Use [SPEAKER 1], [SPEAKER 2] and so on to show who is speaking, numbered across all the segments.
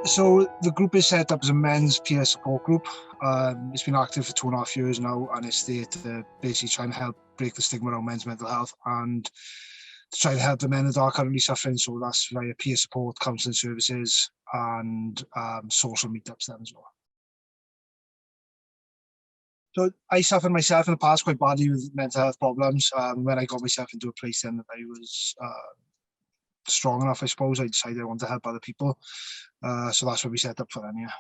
[SPEAKER 1] So the group is set up as a men's peer support group. It's been active for 2.5 years now, and it's there to basically try and help break the stigma around men's mental health and to try to help the men that are currently suffering. So that's via peer support, counselling services, and social meetups then as well. So I suffered myself in the past quite badly with mental health problems. When I got myself into a place then that I was strong enough, I suppose, I decided I wanted to help other people. So that's what we set up for them, yeah.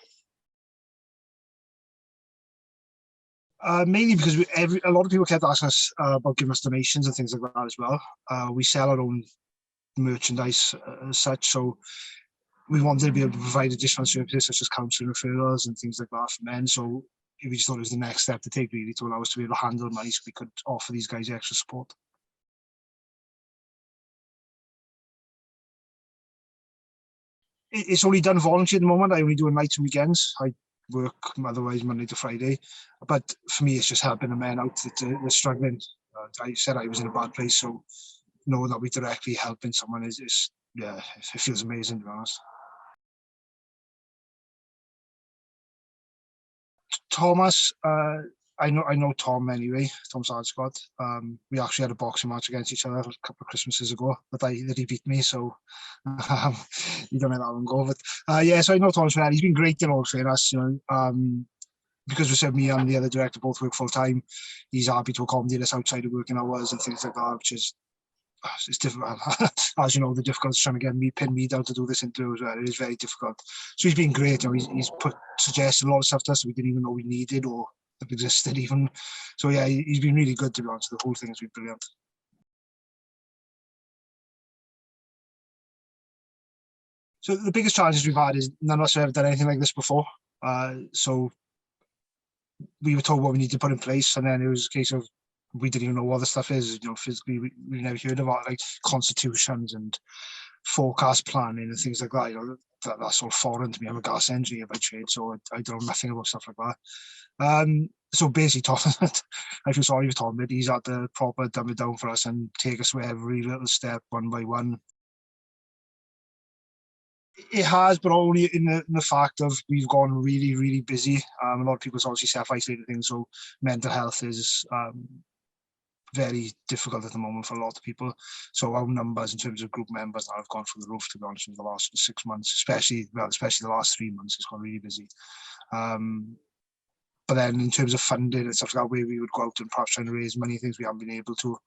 [SPEAKER 1] Mainly because a lot of people kept asking us about giving us donations and things like that as well. We sell our own merchandise as such, so we wanted to be able to provide additional services such as counselling referrals and things like that for men. So we just thought it was the next step to take, really, to allow us to be able to handle money so we could offer these guys extra support. It's only done voluntary at the moment. I only do it nights and weekends. I work otherwise Monday to Friday, but for me it's just helping the men out that are struggling. I said I was in a bad place, so knowing that we're directly helping someone is yeah, it feels amazing, to be honest. Thomas, I know Tom anyway, Tom Sarscott. We actually had a boxing match against each other a couple of Christmases ago, that he beat me, so you don't let that one go. But yeah, so I know Tom's well. He's been great in all training us, because we said me and the other director both work full time. He's happy to accommodate us outside of working hours and things like that, which is it's difficult. As you know, the difficulty is trying to pin me down to do this interview as well. It is very difficult. So he's been great. He's suggested a lot of stuff to us that we didn't even know we needed or that existed even. So yeah, he's been really good, to be honest. The whole thing has been brilliant. So the biggest challenges we've had is none of us have ever done anything like this before. So we were told what we need to put in place, and then it was a case of we didn't even know what the stuff is. Physically, we never heard about like constitutions and forecast planning and things like that. That's all foreign to me. I'm a gas engineer by trade, so I don't know nothing about stuff like that. So basically, Tom, I feel sorry for Tom, but he's had to proper dumb it down for us and take us through every little step one by one. It has, but only in the fact of we've gone really, really busy. A lot of people's obviously self-isolated things, so mental health is very difficult at the moment for a lot of people. So our numbers in terms of group members now have gone through the roof, to be honest, in the last 6 months, especially the last 3 months. It's gone really busy. But then in terms of funding and stuff like that, where we would go out and perhaps trying to raise money, things we haven't been able to.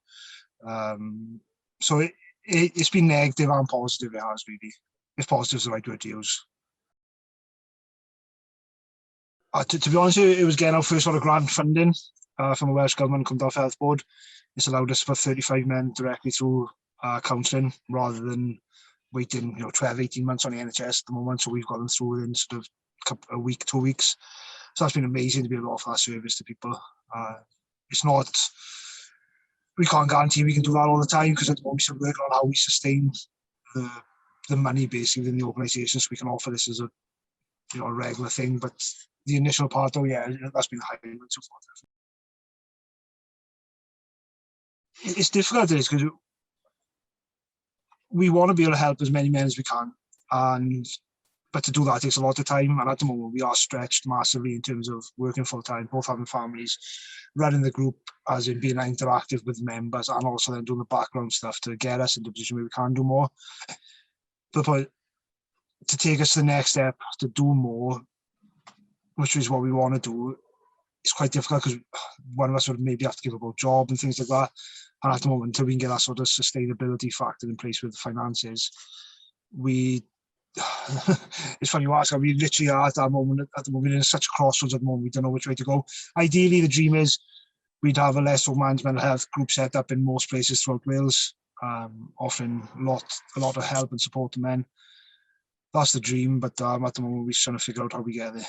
[SPEAKER 1] So it's been negative and positive. It has, really. If positive is the right word to use. To be honest, it was getting our first sort of grant funding from the Welsh Government Cymdeithas Health Board. It's allowed us to put 35 men directly through counselling rather than waiting 12, 18 months on the NHS at the moment. So we've got them through within sort of a week, 2 weeks. So that's been amazing to be able to offer that service to people. It's not, we can't guarantee we can do that all the time, because at the moment we're still working on how we sustain the money basically within the organisation, so we can offer this as a a regular thing. But the initial part, though, yeah, that's been the highlight so far. It's difficult, it is, because we want to be able to help as many men as we can, but to do that takes a lot of time, and at the moment we are stretched massively in terms of working full time, both having families, running the group as in being interactive with members, and also then doing the background stuff to get us into a position where we can do more. But to take us to the next step, to do more, which is what we want to do, it's quite difficult, because one of us would maybe have to give up our job and things like that. And at the moment, until we can get that sort of sustainability factor in place with the finances, it's funny you ask, we literally are at the moment in such a crossroads at the moment, we don't know which way to go. Ideally, the dream is we'd have a Leicester Man's mental health group set up in most places throughout Wales, offering a lot of help and support to men. That's the dream, but at the moment we're just trying to figure out how we get there.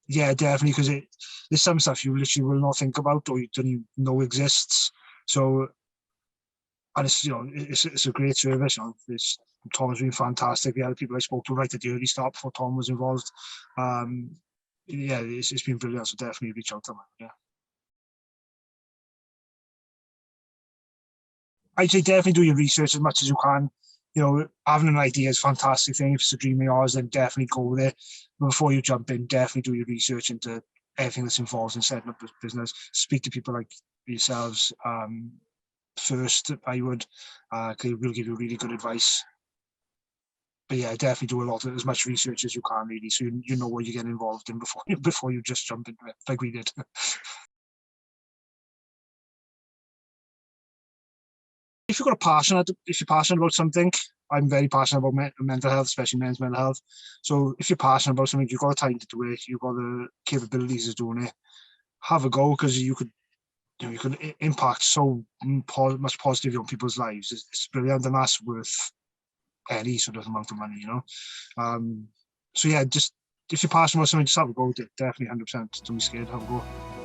[SPEAKER 1] Yeah, definitely, because there's some stuff you literally will not think about or you don't even know exists. So, and it's a great service. Tom has been fantastic. The other people I spoke to right at the early start before Tom was involved. Yeah, it's been brilliant. So definitely reach out to them. Yeah. I'd say definitely do your research as much as you can. You know, having an idea is a fantastic thing. If it's a dream of yours, then definitely go with it. But before you jump in, definitely do your research into everything that's involved in setting up a business. Speak to people like yourselves first, I would, because we'll give you really good advice. But yeah, definitely do a lot of as much research as you can, really, so you know what you get involved in before you just jump into it, like we did. If you've got a passion, if you're passionate about something, I'm very passionate about mental health, especially men's mental health. So if you're passionate about something, you've got the time to do it, you've got the capabilities of doing it, have a go, because you could, you know, you could impact so much positively on people's lives. It's brilliant, and that's worth any sort of amount of money, you know. So yeah, just if you're passionate about something, just have a go with it. Definitely 100%. Don't be scared, have a go.